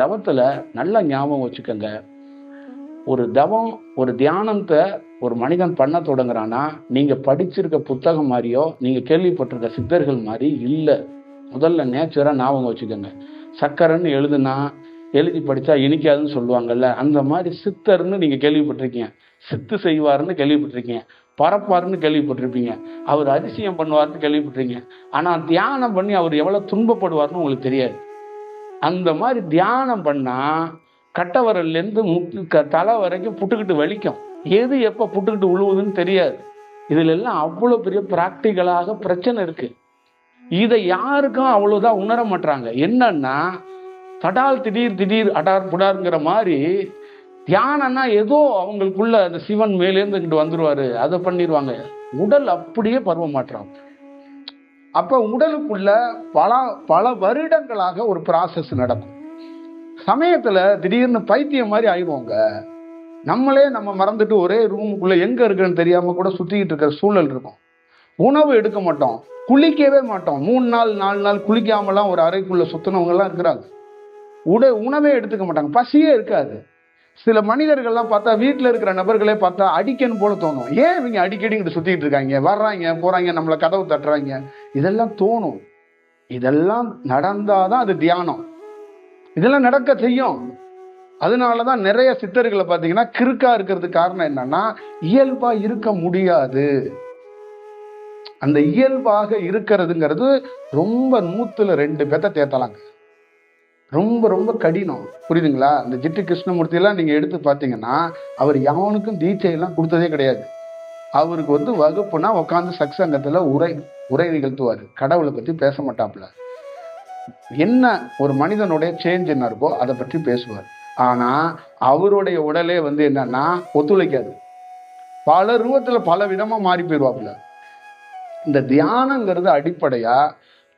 தவத்துல நல்ல ஞாபகம் வச்சுக்கோங்க. ஒரு தவம், ஒரு தியானத்தை ஒரு மனிதன் பண்ண தொடங்குறான்னா, நீங்க படிச்சிருக்க புத்தகம் மாதிரியோ நீங்க கேள்விப்பட்டிருக்க சித்தர்கள் மாதிரி இல்லை. முதல்ல நேச்சரா ஞாபகம் வச்சுக்கோங்க. சக்கரைன்னு எழுதி படிச்சா இனிக்காதுன்னு சொல்லுவாங்கல்ல, அந்த மாதிரி சித்தர்னு நீங்க கேள்விப்பட்டிருக்கீங்க, சித்து செய்வாருன்னு கேள்விப்பட்டிருக்கீங்க, பறப்பாருன்னு கேள்விப்பட்டிருப்பீங்க, அவர் அதிசயம் பண்ணுவார்னு கேள்விப்பட்டிருக்கீங்க. ஆனா தியானம் பண்ணி அவர் எவ்வளவு துன்பப்படுவார்னு உங்களுக்கு தெரியாது. அந்த மாதிரி தியானம் பண்ணா கட்டவரல்ல இருந்து தலை வரைக்கும் புட்டுக்கிட்டு வலிக்கும். எது எப்ப புட்டுக்கிட்டு உழுவுதுன்னு தெரியாது. இதுல எல்லாம் அவ்வளவு பெரிய பிராக்டிகலாக பிரச்சனை இருக்கு. இதை யாருக்கும் அவ்வளவுதான் உணர மாட்டாங்க. என்னன்னா தடால் திடீர் அடார் புடாருங்கிற மாதிரி தியானம்னா ஏதோ அவங்களுக்குள்ள அந்த சிவன் மேலேருந்து இங்கிட்டு வந்துருவாரு, அதை பண்ணிடுவாங்க. உடல் அப்படியே பருவ மாற்றம். அப்ப உடலுக்குள்ள பல வருடங்களாக ஒரு ப்ராசஸ் நடக்கும். சமயத்துல திடீர்னு பைத்தியம் மாதிரி ஆயிடுவோங்க. நம்மளே நம்ம மறந்துட்டு ஒரே ரூமுக்குள்ள எங்க இருக்குன்னு தெரியாம கூட சுத்திக்கிட்டு இருக்கிற சூழல் இருக்கும். உணவு எடுக்க மாட்டோம், குளிக்கவே மாட்டோம். 3 நாள் 4 நாள் குளிக்காமலாம் ஒரு அறைக்குள்ள சுத்தினவங்க எல்லாம் இருக்கிறாங்க. உணவே எடுத்துக்க மாட்டாங்க, பசியே இருக்காது. சில மனிதர்கள்லாம் பார்த்தா, வீட்டுல இருக்கிற நபர்களே பார்த்தா அடிக்கணும் போல தோணும். ஏன் இவங்க அடிக்கடி இங்கிட்டு சுத்திட்டு இருக்காங்க, வர்றாங்க போறாங்க, நம்மள கதவு தட்டுறாங்க, இதெல்லாம் தோணும். இதெல்லாம் நடந்தாதான் அது தியானம். இதெல்லாம் நடக்க செய்யும். அதனாலதான் நிறைய சித்தர்களை பார்த்தீங்கன்னா கிறுக்கா இருக்கிறதுக்கு காரணம் என்னன்னா, இயல்பா இருக்க முடியாது. அந்த இயல்பாக இருக்கிறதுங்கிறது ரொம்ப 100ல 2 பேத்த தேத்தலாங்க. ரொம்ப ரொம்ப கடினம், புரியுதுங்களா? இந்த ஜிட்டி கிருஷ்ணமூர்த்தி எல்லாம் நீங்க எடுத்து பார்த்தீங்கன்னா, அவர் யாவனுக்கும் தீட்சையெல்லாம் கொடுத்ததே கிடையாது. அவருக்கு வகுப்புனா உட்காந்து சத்சங்கத்துல உரை நிகழ்த்துவாரு. கடவுளை பத்தி பேச மாட்டாப்புல. என்ன ஒரு மனிதனுடைய சேஞ்ச் என்ன இருக்கோ அதை பற்றி பேசுவார். ஆனா அவருடைய உடலே என்னன்னா ஒத்துழைக்காது. பல ரூபத்துல பல விதமா மாறி போயிடுவாப்புல. இந்த தியானங்கிறது அடிப்படையா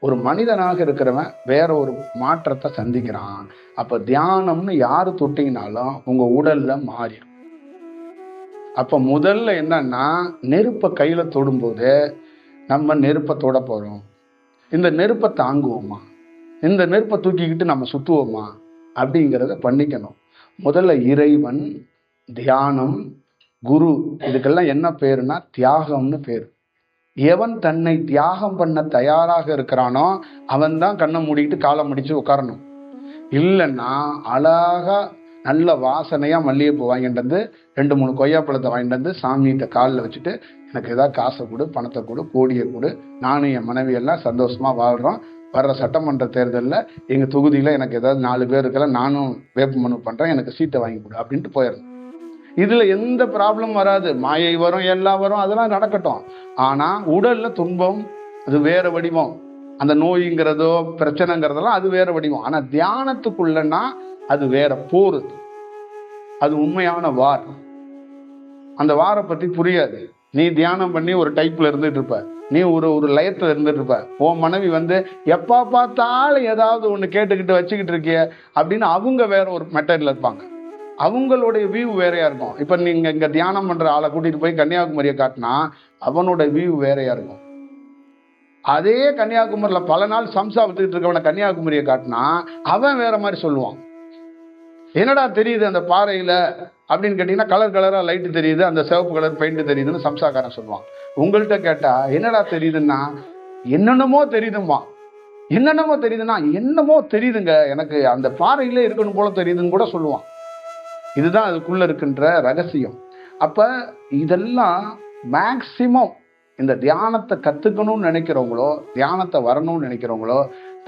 ஒரு மனிதனாக இருக்கிறவன் வேற ஒரு மாற்றத்தை சந்திக்கிறான். அப்ப தியானம்னு யாரு தொட்டீங்கனாலும் உங்க உடல்ல மாறிடும். அப்ப முதல்ல என்னன்னா, நெருப்பை கையில தொடும்போது நம்ம நெருப்பை தொட போறோம். இந்த நெருப்பை தாங்குவோமா, இந்த நெருப்பை தூக்கிக்கிட்டு நம்ம சுத்துவோமா அப்படிங்கிறத பண்ணிக்கணும். முதல்ல இறைவன், தியானம், குரு, இதுக்கெல்லாம் என்ன பேருனா தியாகம்னு பேரு. எவன் தன்னை தியாகம் பண்ண தயாராக இருக்கிறானோ அவன் தான் கண்ணை மூடிக்கிட்டு காலை முடிச்சு உட்காரணும். இல்லைன்னா அழகா நல்ல வாசனையா மல்லிகைப்பூ வாங்கிட்டு வந்து 2-3 கொய்யாப்பழத்தை வாங்கிட்டு வந்து சாமிகிட்ட காலில் வச்சுட்டு, எனக்கு ஏதாவது காசை கொடு, பணத்தை கொடு, கோடியை கொடு, நானும் என் மனைவி எல்லாம் சந்தோஷமா வாழ்றோம், வர்ற சட்டமன்ற தேர்தலில் எங்க தொகுதியில எனக்கு ஏதாவது 4 பேர் இருக்கலாம், நானும் வேட்புமனு பண்றேன், எனக்கு சீட்டை வாங்கி கொடு அப்படின்ட்டு போயிடணும். இதுல எந்த ப்ராப்ளம் வராது. மாயை வரும், எல்லாம் வரும், அதெல்லாம் நடக்கட்டும். ஆனா உடல்ல துன்பம் அது வேற வடிவம். அந்த நோய்ங்கிறதோ பிரச்சனைங்கிறதெல்லாம் அது வேற வடிவம். ஆனா தியானத்துக்குள்ளன்னா அது வேற போர். அது உண்மையான வார். அந்த வாரை பத்தி புரியாது. நீ தியானம் பண்ணி ஒரு டைப்ல இருந்துட்டு இருப்ப, நீ ஒரு லயத்துல இருந்துட்டு இருப்ப. உன் மனைவி எப்ப பார்த்தாலும் ஏதாவது ஒண்ணு கேட்டுக்கிட்டு வச்சுக்கிட்டு இருக்கிய அப்படின்னு அவங்க வேற ஒரு மெத்தட்ல இருப்பாங்க. அவங்களுடைய வியூ வேறையா இருக்கும். இப்ப நீங்க இங்க தியானம் பண்ற ஆளை கூட்டிட்டு போய் கன்னியாகுமரியை காட்டினா அவனோட வியூ வேறையா இருக்கும். அதே கன்னியாகுமரியில பல நாள் சம்சா வித்துக்கிட்டு இருக்கவன கன்னியாகுமரியை காட்டினா அவன் வேற மாதிரி சொல்லுவான். என்னடா தெரியுது அந்த பாறையில அப்படின்னு கேட்டீங்கன்னா, கலர் கலரா லைட்டு தெரியுது, அந்த சிவப்பு கலர் பெயிண்ட் தெரியுதுன்னு சம்சாக்காரன் சொல்லுவான். உங்கள்கிட்ட கேட்டா என்னடா தெரியுதுன்னா, என்னென்னமோ தெரியுதுமா. என்னென்னமோ தெரியுதுன்னா, என்னமோ தெரியுதுங்க, எனக்கு அந்த பாறையில இருக்கணும் போல தெரியுதுன்னு கூட சொல்லுவான். இதுதான் அதுக்குள்ள இருக்கின்ற ரகசியம். அப்ப இதெல்லாம் மேக்சிமம் இந்த தியானத்தை கத்துக்கணும்னு நினைக்கிறவங்களோ, தியானத்தை வரணும்னு நினைக்கிறவங்களோ,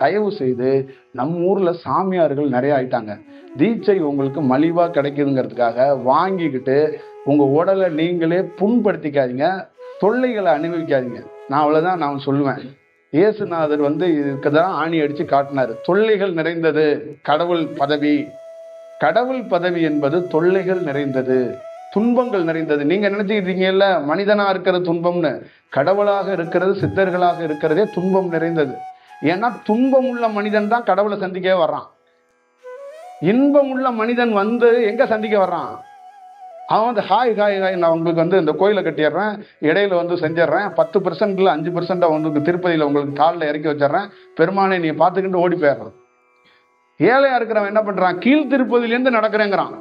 தயவு செய்து நம்ம ஊர்ல சாமியார்கள் நிறைய ஆயிட்டாங்க. தீட்சை உங்களுக்கு மலிவா கிடைக்குதுங்கிறதுக்காக வாங்கிக்கிட்டு உங்க உடலை நீங்களே புண்படுத்திக்காதீங்க, தொல்லைகளை அனுபவிக்காதீங்க. நான் அவ்வளவுதான் நான் சொல்லுவேன். இயேசுநாதர் இதுக்குதான் ஆணி அடிச்சு காட்டினாரு. தொல்லைகள் நிறைந்தது கடவுள் பதவி. கடவுள் பதவி என்பது தொல்லைகள் நிறைந்தது, துன்பங்கள் நிறைந்தது. நீங்க நினைச்சுக்கிட்டீங்கல்ல மனிதனா இருக்கிறது துன்பம்னு, கடவுளாக இருக்கிறது, சித்தர்களாக இருக்கிறதே துன்பம் நிறைந்தது. ஏன்னா துன்பம் உள்ள மனிதன் தான் கடவுளை சந்திக்கவே வர்றான். இன்பம் உள்ள மனிதன் எங்க சந்திக்க வர்றான்? அவன் ஹாய் ஹாய் ஹாய், நான் உங்களுக்கு இந்த கோயிலை கட்டிடுறேன், இடையில செஞ்சிடறேன், 10% 5% திருப்பதியில உங்களுக்கு காலில் இறக்கி வச்சிடறேன், பெருமானை நீ பார்த்துக்கிட்டு ஓடி போயிடுறான். ஏழையா இருக்கிறவன் என்ன பண்றான்? கீழ் திருப்பதியிலேருந்து நடக்கிறேங்கிறான்.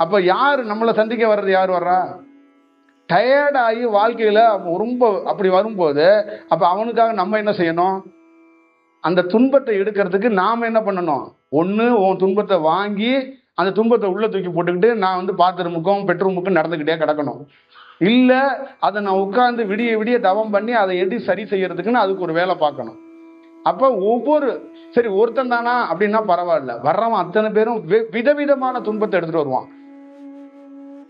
அப்ப யாரு நம்மளை சந்திக்க வர்றது? யார் வர்றா? டயர்டாகி வாழ்க்கையில ரொம்ப அப்படி வரும்போது அப்ப அவனுக்காக நம்ம என்ன செய்யணும்? அந்த துன்பத்தை எடுக்கிறதுக்கு நாம என்ன பண்ணணும்? ஒண்ணு உன் துன்பத்தை வாங்கி அந்த துன்பத்தை உள்ள தூக்கி போட்டுக்கிட்டு நான் வந்து பாத்ரூமுக்கும் பெட்ரூமுக்கும் நடந்துக்கிட்டே கிடக்கணும். இல்ல அதை நான் உட்கார்ந்து விடிய விடிய தவம் பண்ணி அதை எப்படி சரி செய்யறதுக்குன்னு அதுக்கு ஒரு வேலை பார்க்கணும். அப்ப ஒவ்வொரு சரி ஒருத்தன் தானா அப்படின்னா பரவாயில்ல, வர்றவன் அத்தனை பேரும் விதவிதமான துன்பத்தை எடுத்துட்டு வருவான்.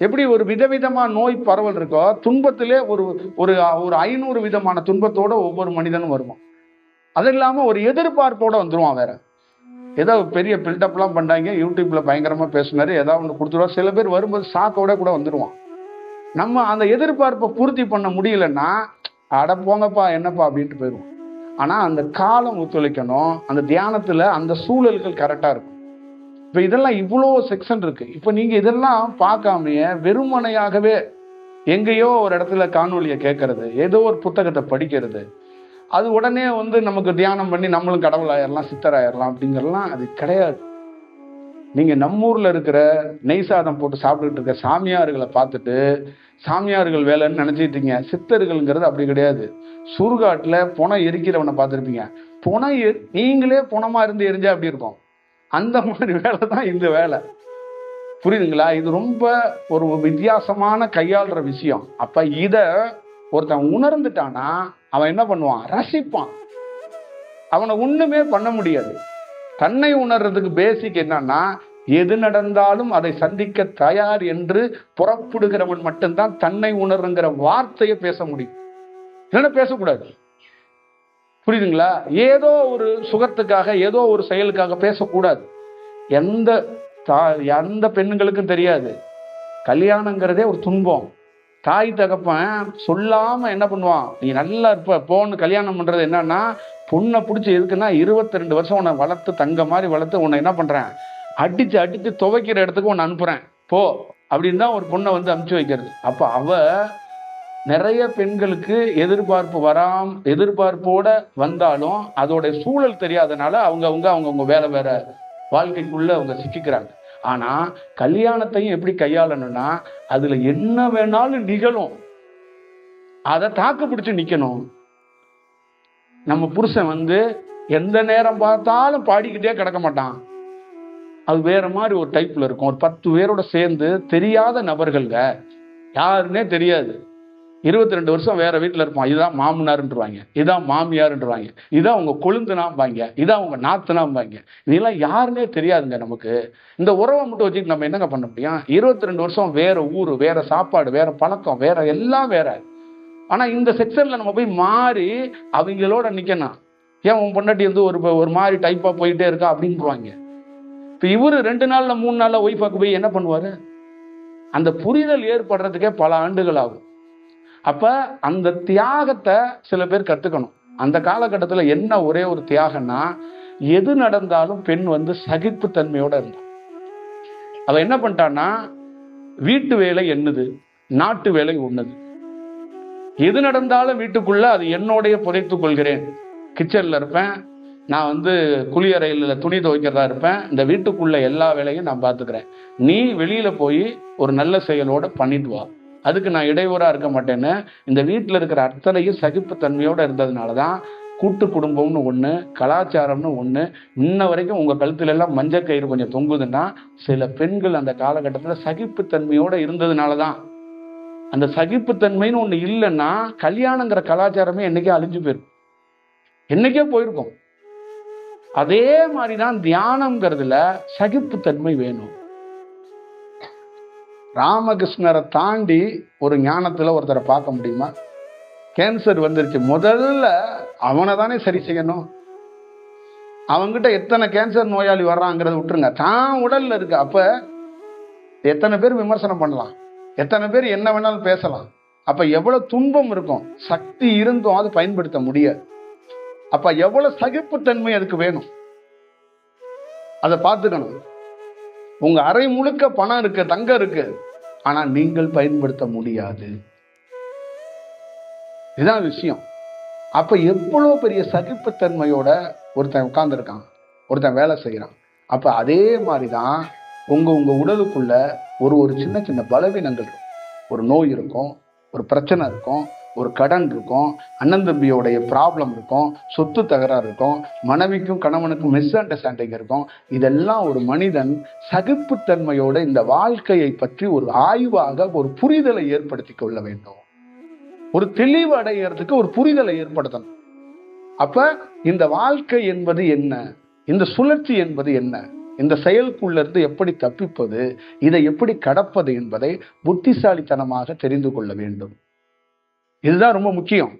எப்படி ஒரு விதவிதமா நோய் பரவல் இருக்கோ, துன்பத்திலே ஒரு ஒரு ஒரு 500 விதமான துன்பத்தோட ஒவ்வொரு மனிதனும் வருவான். அது இல்லாம ஒரு எதிர்பார்ப்போட வந்துருவான். வேற ஏதோ பெரிய பில்டப்லாம் பண்ணாங்க, யூடியூப்ல பயங்கரமா பேசுனாரு, ஏதாவது ஒன்று கொடுத்துருவா. சில பேர் வரும்போது சாக்கோட கூட வந்துருவான். நம்ம அந்த எதிர்பார்ப்பை பூர்த்தி பண்ண முடியலன்னா அட போங்கப்பா என்னப்பா அப்படின்ட்டு போயிடுவோம். ஆனா அந்த காலம் ஒத்துழைக்கணும், அந்த தியானத்துல அந்த சூழல்கள் கரெக்டா இருக்கும். இப்ப இதெல்லாம் இவ்வளோ செக்ஷன் இருக்கு. இப்ப நீங்க இதெல்லாம் பார்க்காமையே வெறுமனையாகவே எங்கேயோ ஒரு இடத்துல காணொலியை கேட்கறது, ஏதோ ஒரு புத்தகத்தை படிக்கிறது, அது உடனே வந்து நமக்கு தியானம் பண்ணி நம்மளும் கடவுள் ஆயிரலாம், சித்தராயிரலாம் அப்படிங்கிறலாம் அது கிடையாது. நீங்க நம்ம ஊர்ல இருக்கிற நெய் சாதம் போட்டு சாப்பிட்டுட்டு இருக்க சாமியார்களை பார்த்துட்டு சாமியார்கள் வேலைன்னு நினைச்சிட்டீங்க. சித்தர்கள்ங்கிறது அப்படி கிடையாது. சுடுகாட்டுல புனை எரிக்கிறவனை பார்த்துருப்பீங்க. புனை நீங்களே புனமா இருந்து எரிஞ்சா அப்படி இருக்கும். அந்த மாதிரி வேலை தான் இந்த வேலை. புரியுதுங்களா? இது ரொம்ப ஒரு வித்தியாசமான கையாளுற விஷயம். அப்ப இத ஒருத்தன் உணர்ந்துட்டானா அவன் என்ன பண்ணுவான்? ரசிப்பான். அவனை ஒண்ணுமே பண்ண முடியாது. தன்னை உணர்றதுக்கு பேசிக் என்னன்னா, எது நடந்தாலும் அதை சந்திக்க தயார் என்று புறப்படுகிறவன் மட்டும்தான் தன்னை உணர்ங்கிற வார்த்தையை பேச முடியும். இல்லைன்னா பேசக்கூடாது. புரியுதுங்களா? ஏதோ ஒரு சுகத்துக்காக ஏதோ ஒரு செயலுக்காக பேசக்கூடாது. எந்த பெண்ணுங்களுக்கும் தெரியாது கல்யாணங்கிறதே ஒரு துன்பம். தாய் தகப்பன் சொல்லாம என்ன பண்ணுவான்? நீ நல்லா இருப்ப போன்னு கல்யாணம் பண்றது என்னன்னா, பொண்ணை பிடிச்சி எதுக்குன்னா 22 வருஷம் உன்னை வளர்த்து தங்க மாதிரி வளர்த்து உன்னை என்ன பண்றேன்? அடிச்சு அடிச்சு துவைக்கிற இடத்துக்கு உன்னை அனுப்புறேன் போ அப்படின்னு தான் ஒரு பொண்ணை வந்து அனுப்பிச்சு வைக்கிறது. அப்ப அவ நிறைய பெண்களுக்கு எதிர்பார்ப்போட வந்தாலும் அதோட சூழல் தெரியாதனால அவங்கவுங்க வேலை வேற வாழ்க்கைக்குள்ள அவங்க சிக்கிக்கிறாங்க. ஆனா கல்யாணத்தையும் எப்படி கையாளணும்னா, அதுல என்ன வேணாலும் நிகழும், அதை தாக்கு பிடிச்சு நிக்கணும். நம்ம புருஷன் வந்து எந்த நேரம் பார்த்தாலும் பாடிக்கிட்டே கிடக்க மாட்டான். அது வேற மாதிரி ஒரு டைப்ல இருக்கும். ஒரு 10 பேரோட சேர்ந்து தெரியாத நபர்கள்ங்க, யாருன்னே தெரியாது, 22 வருஷம் வேற வீட்டுல இருப்பான். இதான் மாமனார்ன்றுவாங்க, இதான் மாமியார்ன்றுவாங்க, இதான் உங்க கொழுந்தனாம்பாங்க, இதான் உங்க நாத்தனாம்பாங்க. இதெல்லாம் யாருன்னே தெரியாதுங்க நமக்கு. இந்த உறவை மட்டும் வச்சுட்டு நம்ம என்னங்க பண்ண முடியும்? 22 வருஷம் வேற ஊரு, வேற சாப்பாடு, வேற பழக்கம், வேற எல்லாம் வேற. ஆனா இந்த செக்ஷன்ல நம்ம போய் மாறி அவங்களோட நிக்கணும். ஏன் உன் பொண்டாட்டி வந்து ஒரு மாதிரி டைப்பா போயிட்டே இருக்கா அப்படின்றாங்க. இப்ப இவரு 2 நாள்ல 3 நாள்ல ஒய்ஃபாக்கு போய் என்ன பண்ணுவாரு? அந்த புரிதல் ஏற்படுறதுக்கே பல ஆண்டுகள் ஆகும். அப்ப அந்த தியாகத்தை சில பேர் கத்துக்கணும். அந்த காலகட்டத்துல என்ன ஒரே ஒரு தியாகம்னா, எது நடந்தாலும் பெண் வந்து சகிப்பு தன்மையோட இருந்தா. அவ என்ன பண்ணிட்டான்னா, வீட்டு வேலை என்னது, நாட்டு வேலை ஒண்ணுது. எது நடந்தாலும் வீட்டுக்குள்ள அது என்னோடைய புதைத்துக் கொள்கிறேன். கிச்சன்ல இருப்பேன், நான் வந்து குளியறையில துணி துவைக்கிறதா இருப்பேன், இந்த வீட்டுக்குள்ள எல்லா வேலையும் நான் பார்த்துக்கிறேன். நீ வெளியில போய் ஒரு நல்ல செயலோட பண்ணிட்டு வா, அதுக்கு நான் இடையூறா இருக்க மாட்டேன்னு இந்த வீட்டில் இருக்கிற அத்தனையும் சகிப்புத்தன்மையோட இருந்ததுனாலதான் கூட்டு குடும்பம்னு ஒண்ணு, கலாச்சாரம்னு ஒண்ணு. இன்ன வரைக்கும் உங்க கழுத்துல எல்லாம் மஞ்சள் கயிறு கொஞ்சம் தொங்குதுன்னா சில பெண்கள் அந்த காலகட்டத்துல சகிப்புத்தன்மையோட இருந்ததுனாலதான். அந்த சகிப்புத்தன்மைன்னு ஒண்ணு இல்லைன்னா கல்யாணங்கிற கலாச்சாரமே என்னைக்கே அழிஞ்சு போயிருக்கும், என்னைக்கே போயிருக்கும். அதே மாதிரிதான் தியானம்ங்கிறதுல சகிப்புத்தன்மை வேணும். ராமகிருஷ்ணரை தாண்டி ஒரு ஞானத்துல ஒருத்தரை பார்க்க முடியுமா? கேன்சர் வந்துருச்சு, முதல்ல அவனை தானே சரி செய்யணும். அவங்கிட்ட எத்தனை கேன்சர் நோயாளி வர்றாங்கிறத விட்டுருங்க, தான் உடல்ல இருக்கு. அப்ப எத்தனை பேர் விமர்சனம் பண்ணலாம், எத்தனை பேர் என்ன வேணாலும் பேசலாம். அப்ப எவ்வளவு துன்பம் இருக்கும், சக்தி இருந்தும் அது பயன்படுத்த முடியாது. அப்ப எவ்வளவு சகிப்புத்தன்மை அதுக்கு வேணும், அதை பார்த்துக்கணும். உங்க அறை முழுக்க பணம் இருக்கு, தங்கம் இருக்கு, ஆனா நீங்கள் பயன்படுத்த முடியாது. இதுதான் விஷயம். அப்ப எவ்வளவு பெரிய சகிப்புத்தன்மையோட ஒருத்தன் உட்கார்ந்துருக்கான். ஒருத்தன் வேலை செய்கிறான். அப்போ அதே மாதிரி தான் உங்க உடலுக்குள்ள ஒரு சின்ன சின்ன பலவீனங்கள் இருக்கும். ஒரு நோய் இருக்கும், ஒரு பிரச்சனை இருக்கும், ஒரு கடன் இருக்கும், அண்ணன் தம்பியோடைய ப்ராப்ளம் இருக்கும், சொத்து தகராறு இருக்கும், மனைவிக்கும் கணவனுக்கும் மிஸ் அண்டர்ஸ்டாண்டிங் இருக்கும். இதெல்லாம் ஒரு மனிதன் சகிப்புத்தன்மையோட இந்த வாழ்க்கையை பற்றி ஒரு ஆய்வாக ஒரு புரிதலை ஏற்படுத்தி கொள்ள வேண்டும். ஒரு தெளிவு அடைகிறதுக்கு ஒரு புரிதலை ஏற்படுத்தணும். அப்ப இந்த வாழ்க்கை என்பது என்ன, இந்த சுழற்சி என்பது என்ன, இந்த செயலுக்குள்ள இருந்து எப்படி தப்பிப்பது, இதை எப்படி கடப்பது என்பதை புத்திசாலித்தனமாக தெரிந்து கொள்ள வேண்டும். இதுதான் ரொம்ப முக்கியம்.